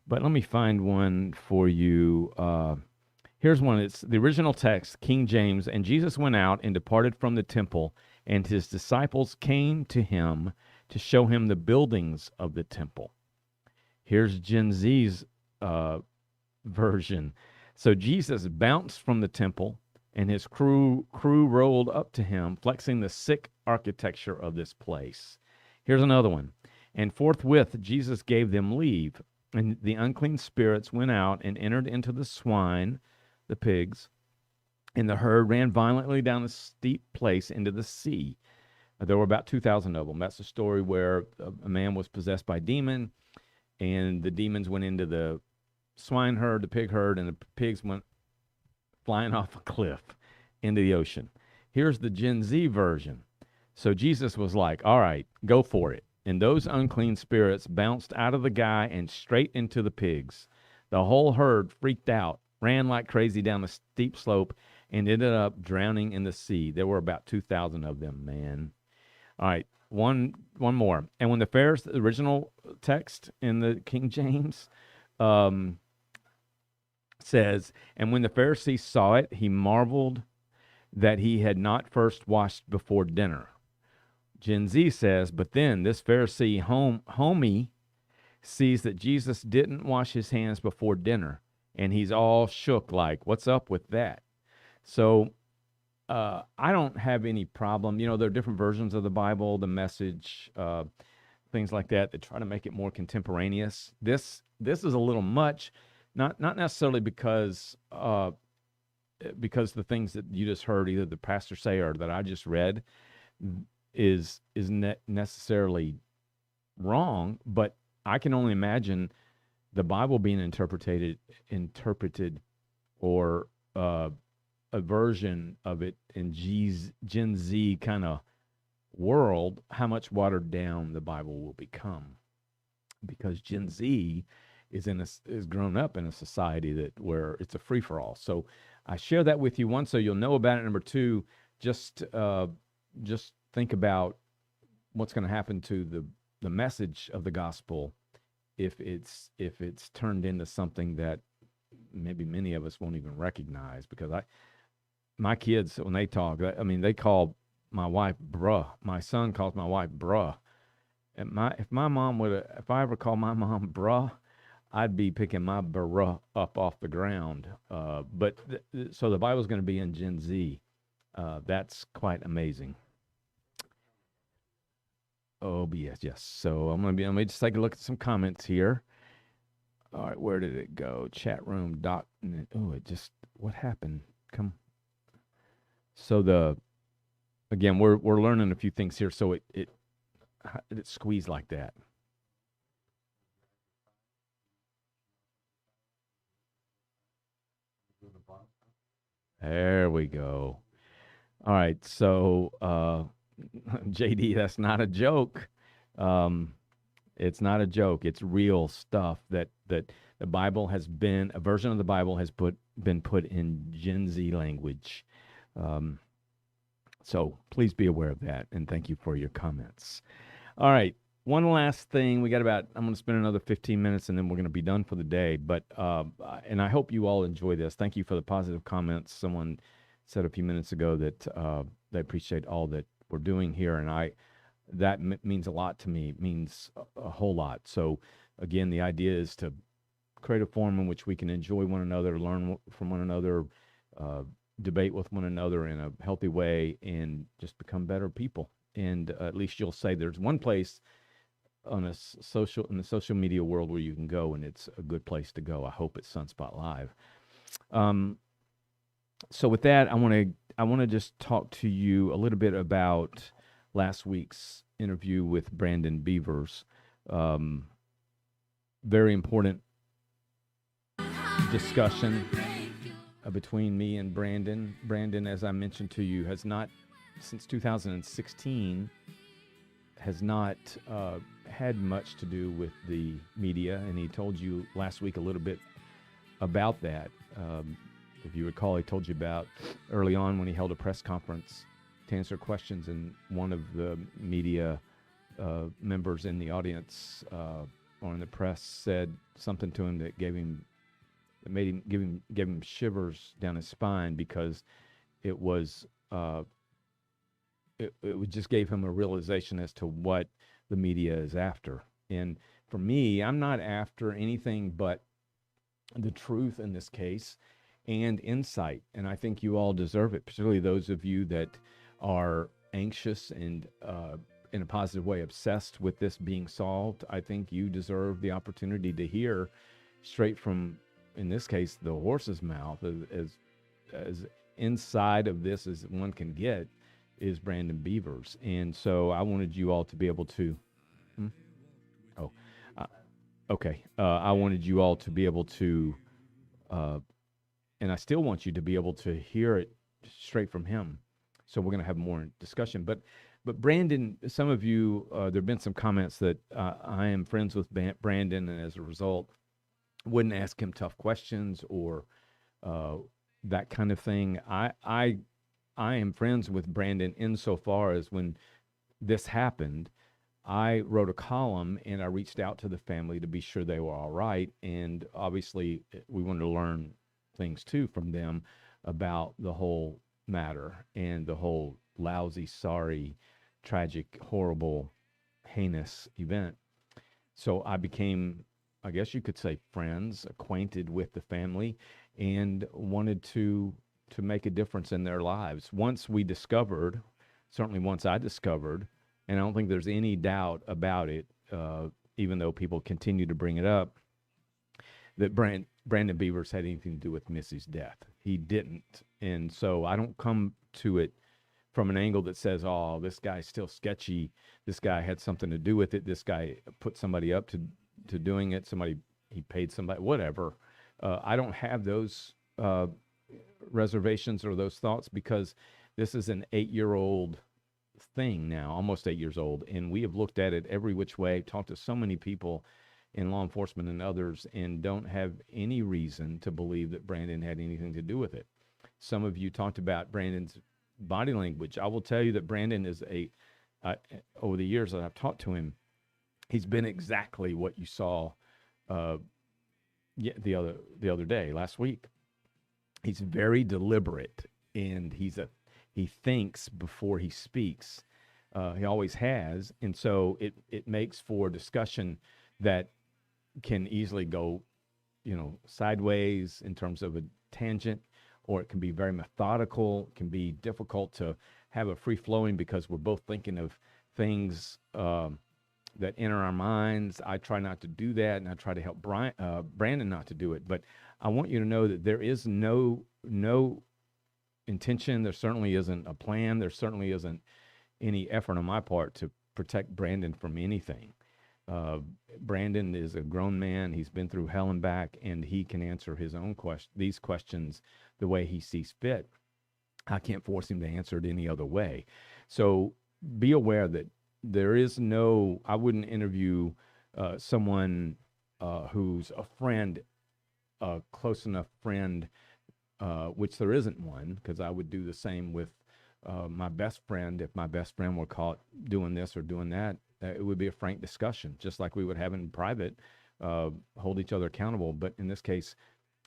But let me find one for you. Here's one. It's the original text, King James. And Jesus went out and departed from the temple, and his disciples came to him to show him the buildings of the temple. Here's Gen Z's version. So Jesus bounced from the temple, and his crew rolled up to him, flexing the sick architecture of this place. Here's another one. And forthwith Jesus gave them leave, and the unclean spirits went out and entered into the swine, the pigs, and the herd ran violently down a steep place into the sea. There were about 2,000 of them. That's a story where a man was possessed by a demon, and the demons went into the swine herd, the pig herd, and the pigs went flying off a cliff into the ocean. Here's the Gen Z version. So Jesus was like, all right, go for it. And those unclean spirits bounced out of the guy and straight into the pigs. The whole herd freaked out, ran like crazy down the steep slope, and ended up drowning in the sea. There were about 2,000 of them, man. All right, one more. And when the Pharisees, the original text in the King James, says, and when the Pharisee saw it, he marveled that he had not first washed before dinner. Gen Z says, but then this Pharisee homie sees that Jesus didn't wash his hands before dinner, and he's all shook like, what's up with that? So I don't have any problem. You know, there are different versions of the Bible, the Message, things like that try to make it more contemporaneous. This is a little much, not necessarily because the things that you just heard, either the pastor say or that I just read, is necessarily wrong, but I can only imagine the Bible being interpreted, or a version of it in Gen Z kind of world, how much watered down the Bible will become, because Gen Z is grown up in a society where it's a free for all. So I share that with you, one, so you'll know about it. Number two, just think about what's going to happen to the message of the gospel if it's turned into something that maybe many of us won't even recognize. Because my kids, when they talk, I mean, they call my wife bruh. My son calls my wife bruh. And if I ever call my mom bruh, I'd be picking my bruh up off the ground. So the Bible's going to be in Gen Z. That's quite amazing. Oh, yes. So let me just take a look at some comments here. All right, where did it go? Chat room . Oh, what happened? Come. So again, we're learning a few things here. So it squeezed like that. There we go. All right, so JD, that's not a joke. It's not a joke. It's real stuff that the Bible has been, a version of the Bible has been put in Gen Z language. So please be aware of that, and thank you for your comments. All right, one last thing. I'm going to spend another 15 minutes, and then we're going to be done for the day. But and I hope you all enjoy this. Thank you for the positive comments. Someone said a few minutes ago that they appreciate all that we're doing here, and that means a lot to me. It means a whole lot. So again, the idea is to create a forum in which we can enjoy one another, learn from one another, debate with one another in a healthy way, and just become better people. And at least you'll say there's one place on social in the social media world where you can go, and it's a good place to go. I hope it's Sunspot Live. Um, so with that, I want to just talk to you a little bit about last week's interview with Brandon Beavers. Um, Very important discussion between me and Brandon. Brandon, as I mentioned to you, has not since 2016 has not had much to do with the media, and he told you last week a little bit about that. If you recall, he told you about early on when he held a press conference to answer questions, and one of the media members in the audience or in the press said something to him that made him gave him shivers down his spine, because it was it just gave him a realization as to what the media is after. And for me, I'm not after anything but the truth in this case and insight. And I think you all deserve it, particularly those of you that are anxious and in a positive way obsessed with this being solved. I think you deserve the opportunity to hear straight from, in this case, the horse's mouth, as inside of this as one can get, is Brandon Beavers. And so I wanted you all to be able to oh okay, I wanted you all to be able to and I still want you to be able to hear it straight from him. So we're going to have more discussion. But Brandon, some of you, there have been some comments that I am friends with Brandon, and as a result, wouldn't ask him tough questions or that kind of thing. I am friends with Brandon insofar as when this happened, I wrote a column and I reached out to the family to be sure they were all right. And obviously, we wanted to learn things too from them about the whole matter and the whole lousy, sorry, tragic, horrible, heinous event. So I became, I guess you could say, friends, acquainted with the family, and wanted to make a difference in their lives. Once we discovered, certainly once I discovered, and I don't think there's any doubt about it, even though people continue to bring it up, that Brandon Beavers had anything to do with Missy's death. He didn't. And so I don't come to it from an angle that says, oh, this guy's still sketchy. This guy had something to do with it. This guy put somebody up to doing it. He paid somebody, whatever. I don't have those reservations or those thoughts, because this is an 8-year-old thing now, almost 8 years old. And we have looked at it every which way, talked to so many people in law enforcement and others, and don't have any reason to believe that Brandon had anything to do with it. Some of you talked about Brandon's body language. I will tell you that Brandon is over the years that I've talked to him, he's been exactly what you saw the other day, last week. He's very deliberate, and he thinks before he speaks. He always has, and so it makes for discussion that can easily go, sideways in terms of a tangent, or it can be very methodical. It can be difficult to have a free flowing because we're both thinking of things that enter our minds. I try not to do that, and I try to help Brandon not to do it. But I want you to know that there is no intention. There certainly isn't a plan. There certainly isn't any effort on my part to protect Brandon from anything. Brandon is a grown man. He's been through hell and back, and he can answer his own these questions the way he sees fit. I can't force him to answer it any other way. So be aware that there is I wouldn't interview someone who's a friend, a close enough friend, which there isn't one, because I would do the same with my best friend. If my best friend were caught doing this or doing that, it would be a frank discussion, just like we would have in private, hold each other accountable. But in this case,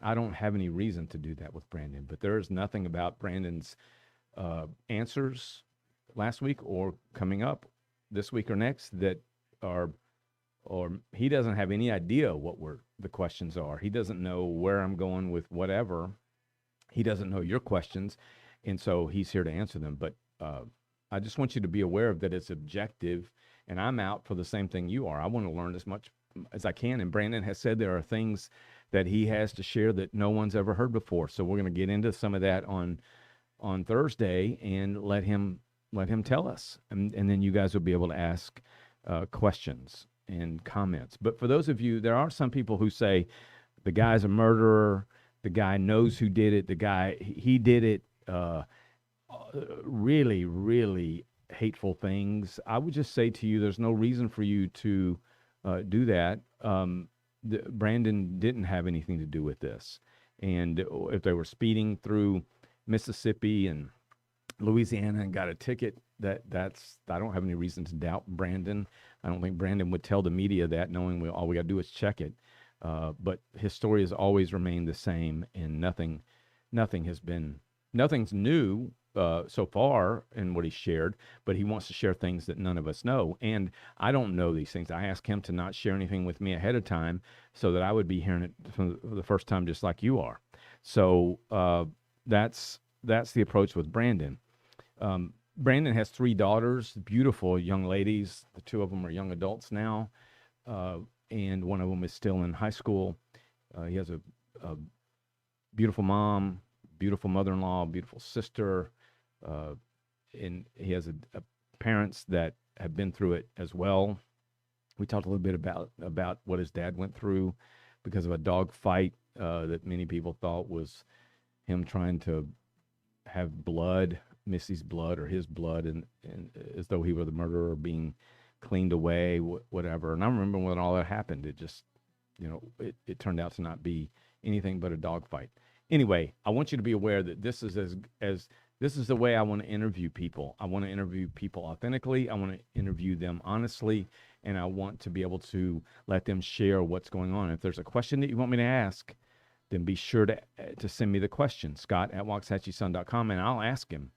I don't have any reason to do that with Brandon. But there is nothing about Brandon's answers last week or coming up this week or next that are, or he doesn't have any idea what the questions are. He doesn't know where I'm going with whatever. He doesn't know your questions, and so he's here to answer them. But I just want you to be aware of that it's objective, and I'm out for the same thing you are. I want to learn as much as I can. And Brandon has said there are things that he has to share that no one's ever heard before. So we're going to get into some of that on Thursday and let him tell us, and then you guys will be able to ask questions and comments. But for those of you, there are some people who say the guy's a murderer, the guy knows who did it, the guy he did it. Really, really hateful things. I would just say to you, there's no reason for you to do that. Brandon didn't have anything to do with this. And if they were speeding through Mississippi and Louisiana and got a ticket, that's I don't have any reason to doubt Brandon. I don't think Brandon would tell the media that, knowing all we got to do is check it. But his story has always remained the same, and nothing's new so far in what he shared, but he wants to share things that none of us know. And I don't know these things. I asked him to not share anything with me ahead of time so that I would be hearing it for the first time, just like you are. So that's the approach with Brandon. Brandon has 3 daughters, beautiful young ladies. The 2 of them are young adults now, and one of them is still in high school. He has a beautiful mom, beautiful mother-in-law, beautiful sister, and he has a parents that have been through it as well. We talked a little bit about what his dad went through because of a dog fight that many people thought was him trying to have blood, Missy's blood or his blood, and as though he were the murderer, being cleaned away, whatever. And I remember when all that happened, it just, it turned out to not be anything but a dog fight. Anyway, I want you to be aware that this is this is the way I want to interview people. I want to interview people authentically. I want to interview them honestly, and I want to be able to let them share what's going on. If there's a question that you want me to ask, then be sure to send me the question, scott@waxahachieson.com, and I'll ask him.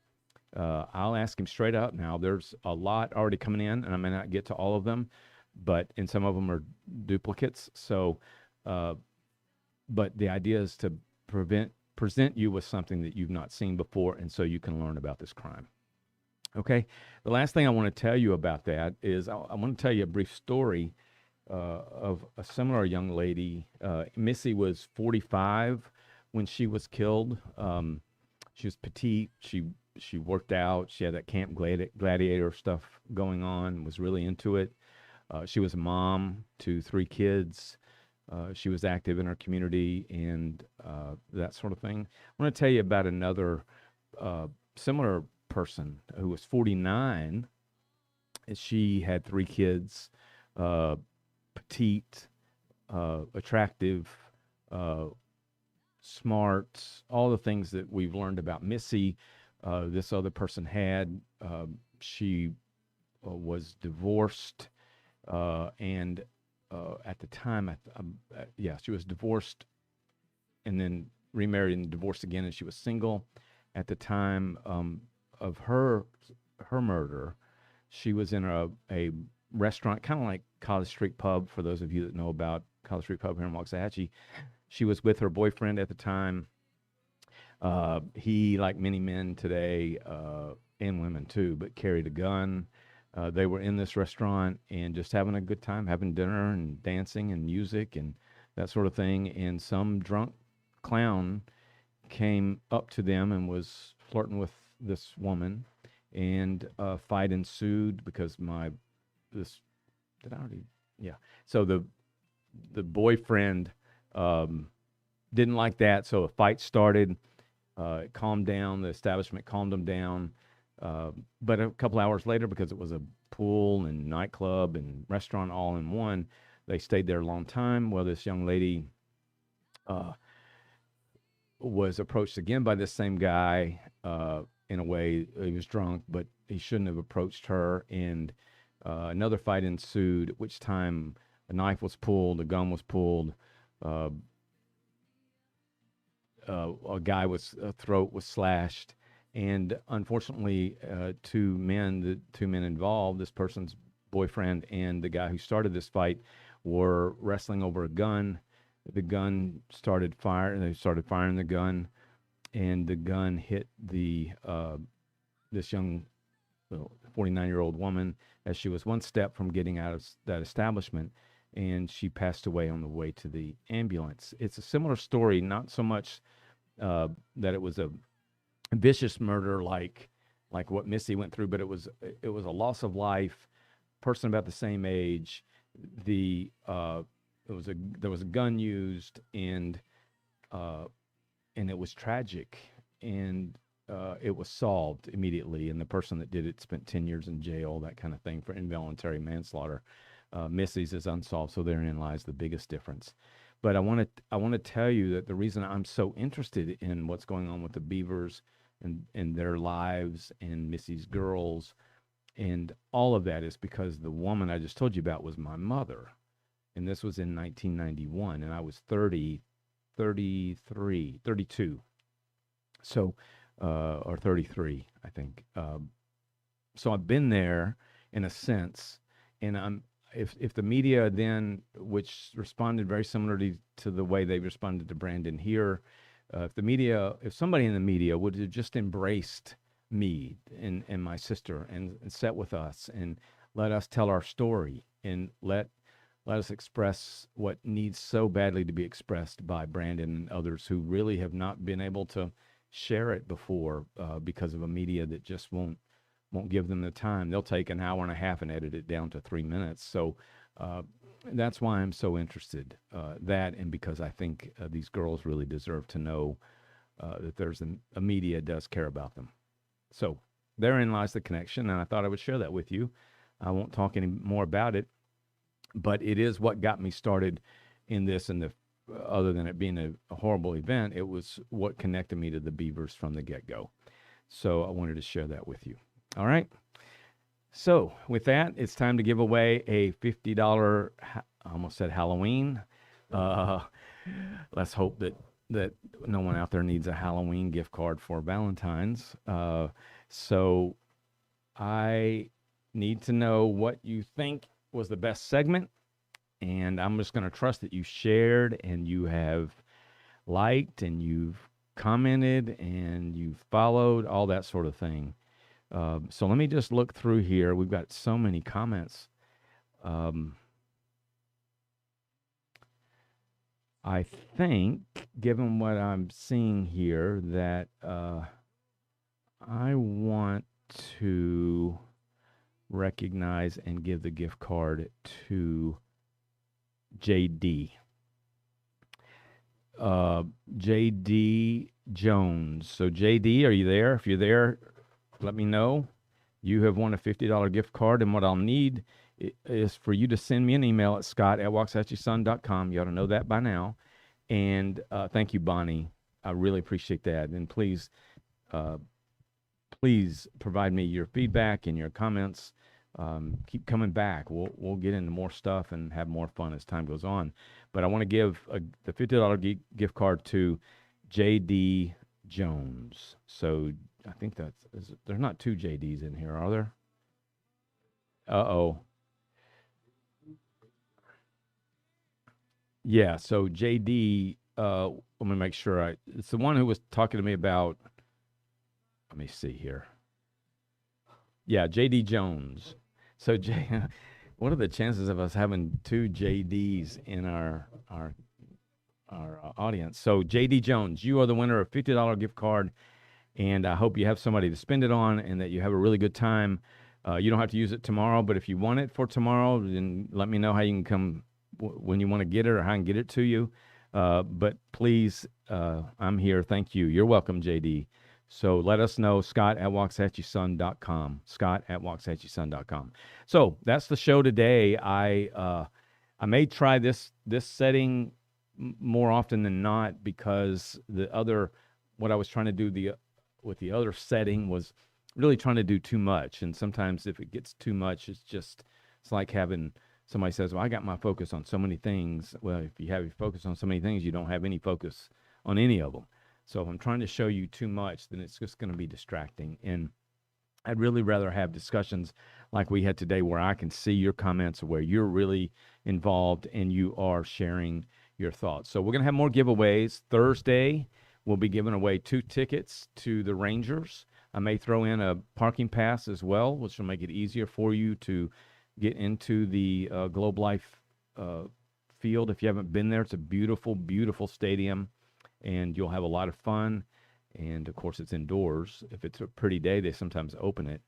I'll ask him straight up. Now, there's a lot already coming in, and I may not get to all of them, and some of them are duplicates. So, but the idea is to present you with something that you've not seen before, and so you can learn about this crime. Okay. The last thing I want to tell you about that is I want to tell you a brief story of a similar young lady. Missy was 45 when she was killed. She was petite. She worked out. She had that Camp Gladiator stuff going on, was really into it. She was a mom to 3 kids. She was active in her community and that sort of thing. I want to tell you about another similar person who was 49. She had 3 kids, petite, attractive, smart, all the things that we've learned about Missy. This other person had. She was divorced, and at the time, she was divorced and then remarried and divorced again, and she was single. At the time of her murder, she was in a restaurant, kind of like College Street Pub, for those of you that know about College Street Pub here in Waxahachie. She was with her boyfriend at the time. He, like many men today, and women too, but carried a gun. They were in this restaurant and just having a good time, having dinner and dancing and music and that sort of thing. And some drunk clown came up to them and was flirting with this woman, and a fight ensued because So the boyfriend didn't like that, so a fight started. It calmed down. The establishment calmed them down. But a couple hours later, because it was a pool and nightclub and restaurant all in one, they stayed there a long time. Well, this young lady was approached again by this same guy. In a way, he was drunk, but he shouldn't have approached her. And another fight ensued, at which time a knife was pulled, a gun was pulled. A guy's throat was slashed. And unfortunately, the 2 men involved, this person's boyfriend and the guy who started this fight, were wrestling over a gun. The gun started firing. They started firing the gun, and the gun hit this young 49-year-old woman, as she was one step from getting out of that establishment, and she passed away on the way to the ambulance. It's a similar story, not so much that it was a vicious murder like what Missy went through, but it was a loss of life, person about the same age. The there was a gun used, uh, and it was tragic, and it was solved immediately. And the person that did it spent 10 years in jail, that kind of thing, for involuntary manslaughter. Missy's is unsolved, so therein lies the biggest difference. But I want to tell you that the reason I'm so interested in what's going on with the Beavers and their lives and Missy's girls and all of that is because the woman I just told you about was my mother. And this was in 1991, and I was 30, 33, 32. So, or 33, I think. So I've been there in a sense, and if the media then, which responded very similarly to the way they responded to Brandon here, if somebody in the media would have just embraced me and my sister and sat with us and let us tell our story and let us express what needs so badly to be expressed by Brandon and others who really have not been able to share it before because of a media that just won't give them the time. They'll take an hour and a half and edit it down to 3 minutes. So that's why I'm so interested. That and because I think these girls really deserve to know that there's a media does care about them. So therein lies the connection, and I thought I would share that with you. I won't talk any more about it, but it is what got me started in this. And other than it being a horrible event, it was what connected me to the Beavers from the get-go. So I wanted to share that with you. All right. So with that, it's time to give away a $50, I almost said Halloween. Let's hope that no one out there needs a Halloween gift card for Valentine's. So I need to know what you think was the best segment. And I'm just going to trust that you shared and you have liked and you've commented and you've followed, all that sort of thing. So let me just look through here. We've got so many comments. I think, given what I'm seeing here, that I want to recognize and give the gift card to JD. JD Jones. So JD, are you there? If you're there, let me know. You have won a $50 gift card, and what I'll need is for you to send me an email at scott@waxahachieson.com. You ought to know that by now. And thank you, Bonnie. I really appreciate that. And please provide me your feedback and your comments. Keep coming back. We'll get into more stuff and have more fun as time goes on. But I want to give the $50 gift card to JD Jones. So I think there's not two JDs in here, are there? Uh-oh. Yeah, so JD, let me make sure it's the one who was talking to me about, let me see here. Yeah, JD Jones. So what are the chances of us having two JDs in our audience? So JD Jones, you are the winner of a $50 gift card, and I hope you have somebody to spend it on and that you have a really good time. You don't have to use it tomorrow, but if you want it for tomorrow, then let me know how you can come when you want to get it or how I can get it to you. But please, I'm here. Thank you. You're welcome, JD. So let us know, scott@waxahachieson.com, scott@waxahachieson.com. So that's the show today. I may try this setting more often than not because what I was trying to do with the other setting was really trying to do too much. And sometimes if it gets too much, it's like having somebody says, well, I got my focus on so many things. Well, if you have your focus on so many things, you don't have any focus on any of them. So if I'm trying to show you too much, then it's just going to be distracting. And I'd really rather have discussions like we had today where I can see your comments, where you're really involved and you are sharing your thoughts. So we're going to have more giveaways. Thursday, we'll be giving away 2 tickets to the Rangers. I may throw in a parking pass as well, which will make it easier for you to get into the Globe Life field. If you haven't been there, it's a beautiful, beautiful stadium, and you'll have a lot of fun. And of course, it's indoors. If it's a pretty day, they sometimes open it,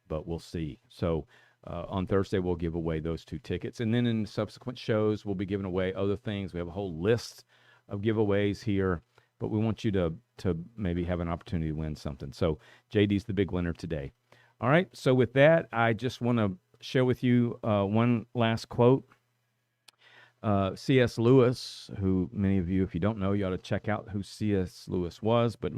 but we'll see. So on Thursday, we'll give away those 2 tickets. And then in subsequent shows, we'll be giving away other things. We have a whole list of giveaways here, but we want you to maybe have an opportunity to win something. So JD's the big winner today. All right. So with that, I just want to share with you one last quote. C.S. Lewis, who many of you, if you don't know, you ought to check out who C.S. Lewis was. But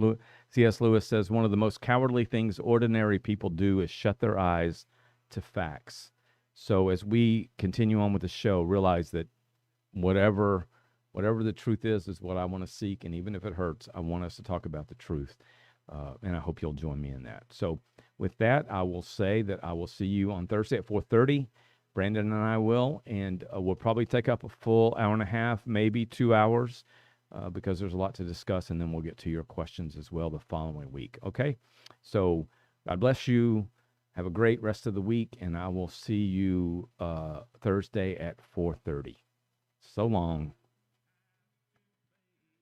C.S. Lewis says one of the most cowardly things ordinary people do is shut their eyes to facts. So as we continue on with the show, realize that whatever the truth is what I want to seek. And even if it hurts, I want us to talk about the truth. And I hope you'll join me in that. So with that, I will say that I will see you on Thursday at 4:30. Brandon and I will, and we'll probably take up a full hour and a half, maybe 2 hours, because there's a lot to discuss, and then we'll get to your questions as well the following week. Okay? So God bless you. Have a great rest of the week, and I will see you Thursday at 4:30. So long.